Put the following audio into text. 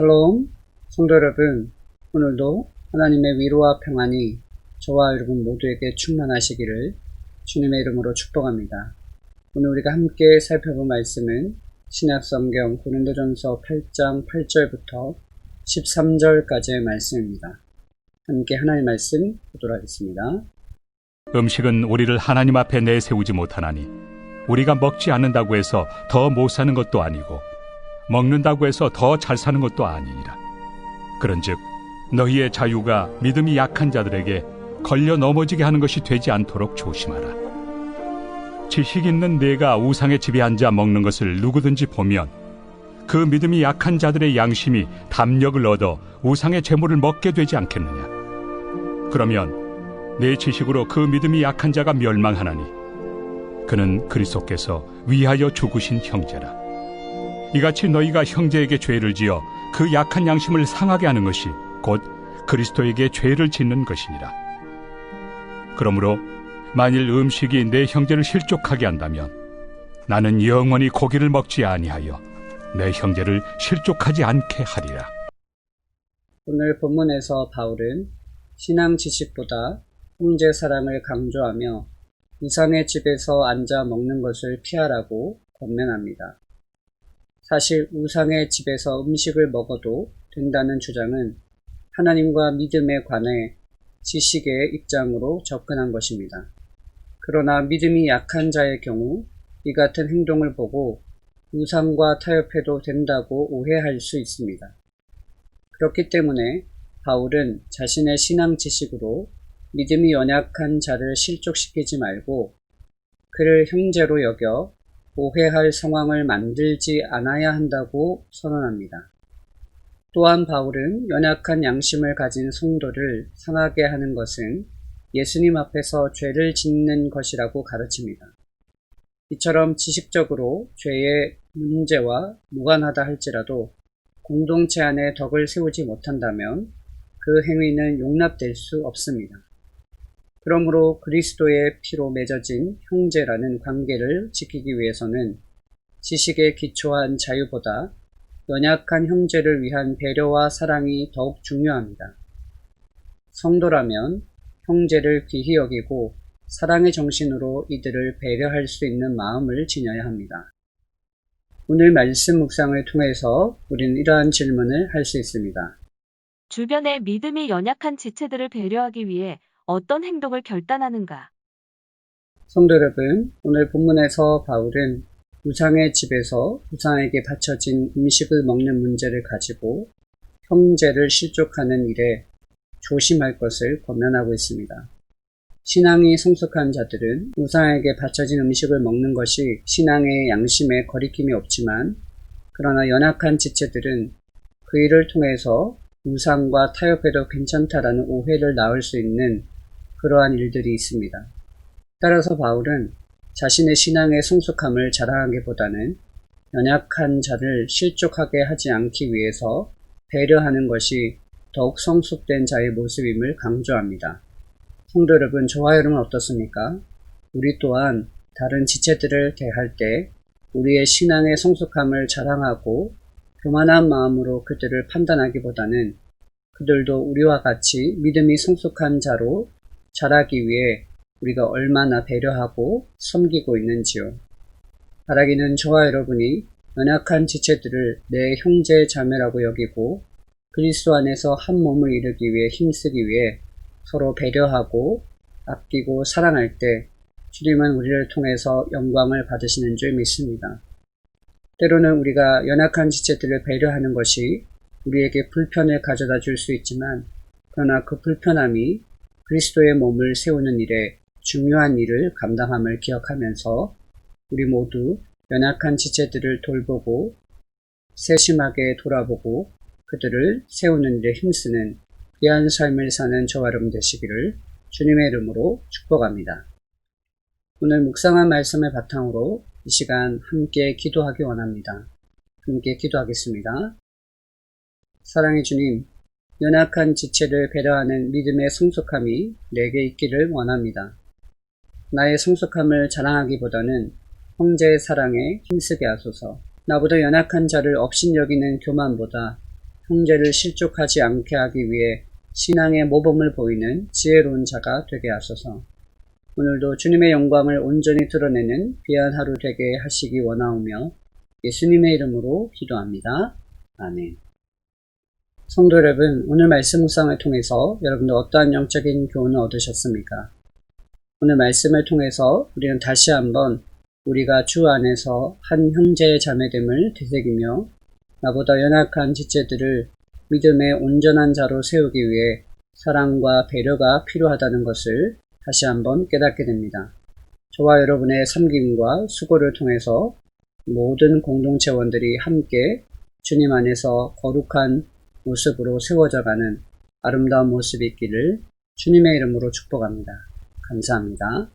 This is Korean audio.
샬롬, 성도 여러분, 오늘도 하나님의 위로와 평안이 저와 여러분 모두에게 충만하시기를 주님의 이름으로 축복합니다. 오늘 우리가 함께 살펴볼 말씀은 신약성경 고린도전서 8장 8절부터 13절까지의 말씀입니다. 함께 하나님의 말씀 보도록 하겠습니다. 음식은 우리를 하나님 앞에 내세우지 못하나니 우리가 먹지 않는다고 해서 더 못 사는 것도 아니고 먹는다고 해서 더 잘 사는 것도 아니니라. 그런즉 너희의 자유가 믿음이 약한 자들에게 걸려 넘어지게 하는 것이 되지 않도록 조심하라. 지식 있는 네가 우상의 집에 앉아 먹는 것을 누구든지 보면 그 믿음이 약한 자들의 양심이 담력을 얻어 우상의 제물을 먹게 되지 않겠느냐. 그러면 내 지식으로 그 믿음이 약한 자가 멸망하나니 그는 그리스도께서 위하여 죽으신 형제라. 이같이 너희가 형제에게 죄를 지어 그 약한 양심을 상하게 하는 것이 곧 그리스도에게 죄를 짓는 것이니라. 그러므로 만일 음식이 내 형제를 실족하게 한다면 나는 영원히 고기를 먹지 아니하여 내 형제를 실족하지 않게 하리라. 오늘 본문에서 바울은 신앙 지식보다 형제 사랑을 강조하며 우상의 집에서 앉아 먹는 것을 피하라고 권면합니다. 사실 우상의 집에서 음식을 먹어도 된다는 주장은 하나님과 믿음에 관해 지식의 입장으로 접근한 것입니다. 그러나 믿음이 약한 자의 경우 이 같은 행동을 보고 우상과 타협해도 된다고 오해할 수 있습니다. 그렇기 때문에 바울은 자신의 신앙 지식으로 믿음이 연약한 자를 실족시키지 말고 그를 형제로 여겨 오해할 상황을 만들지 않아야 한다고 선언합니다. 또한 바울은 연약한 양심을 가진 성도를 상하게 하는 것은 예수님 앞에서 죄를 짓는 것이라고 가르칩니다. 이처럼 지식적으로 죄의 문제와 무관하다 할지라도 공동체 안에 덕을 세우지 못한다면 그 행위는 용납될 수 없습니다. 그러므로 그리스도의 피로 맺어진 형제라는 관계를 지키기 위해서는 지식에 기초한 자유보다 연약한 형제를 위한 배려와 사랑이 더욱 중요합니다. 성도라면 형제를 귀히 여기고 사랑의 정신으로 이들을 배려할 수 있는 마음을 지녀야 합니다. 오늘 말씀 묵상을 통해서 우리는 이러한 질문을 할 수 있습니다. 주변에 믿음이 연약한 지체들을 배려하기 위해 어떤 행동을 결단하는가? 성도 여러분, 오늘 본문에서 바울은 우상의 집에서 우상에게 바쳐진 음식을 먹는 문제를 가지고 형제를 실족하는 일에 조심할 것을 권면하고 있습니다. 신앙이 성숙한 자들은 우상에게 바쳐진 음식을 먹는 것이 신앙의 양심에 거리낌이 없지만 그러나 연약한 지체들은 그 일을 통해서 우상과 타협해도 괜찮다라는 오해를 낳을 수 있는 그러한 일들이 있습니다. 따라서 바울은 자신의 신앙의 성숙함을 자랑하기보다는 연약한 자를 실족하게 하지 않기 위해서 배려하는 것이 더욱 성숙된 자의 모습임을 강조합니다. 성도 여러분, 저와 여러분은 어떻습니까? 우리 또한 다른 지체들을 대할 때 우리의 신앙의 성숙함을 자랑하고 교만한 마음으로 그들을 판단하기보다는 그들도 우리와 같이 믿음이 성숙한 자로 자라기 위해 우리가 얼마나 배려하고 섬기고 있는지요. 바라기는 저와 여러분이 연약한 지체들을 내 형제 자매라고 여기고 그리스도 안에서 한 몸을 이루기 위해 힘쓰기 위해 서로 배려하고 아끼고 사랑할 때 주님은 우리를 통해서 영광을 받으시는 줄 믿습니다. 때로는 우리가 연약한 지체들을 배려하는 것이 우리에게 불편을 가져다 줄 수 있지만 그러나 그 불편함이 그리스도의 몸을 세우는 일에 중요한 일을 감당함을 기억하면서 우리 모두 연약한 지체들을 돌보고 세심하게 돌아보고 그들을 세우는 일에 힘쓰는 귀한 삶을 사는 저와 여러분 되시기를 주님의 이름으로 축복합니다. 오늘 묵상한 말씀을 바탕으로 이 시간 함께 기도하기 원합니다. 함께 기도하겠습니다. 사랑의 주님, 연약한 지체를 배려하는 믿음의 성숙함이 내게 있기를 원합니다. 나의 성숙함을 자랑하기보다는 형제의 사랑에 힘쓰게 하소서. 나보다 연약한 자를 업신여기는 교만보다 형제를 실족하지 않게 하기 위해 신앙의 모범을 보이는 지혜로운 자가 되게 하소서. 오늘도 주님의 영광을 온전히 드러내는 귀한 하루 되게 하시기 원하오며 예수님의 이름으로 기도합니다. 아멘. 성도 여러분, 오늘 말씀 묵상을 통해서 여러분들 어떠한 영적인 교훈을 얻으셨습니까? 오늘 말씀을 통해서 우리는 다시 한번 우리가 주 안에서 한 형제의 자매됨을 되새기며 나보다 연약한 지체들을 믿음의 온전한 자로 세우기 위해 사랑과 배려가 필요하다는 것을 다시 한번 깨닫게 됩니다. 저와 여러분의 섬김과 수고를 통해서 모든 공동체원들이 함께 주님 안에서 거룩한 모습으로 세워져가는 아름다운 모습이 있기를 주님의 이름으로 축복합니다. 감사합니다.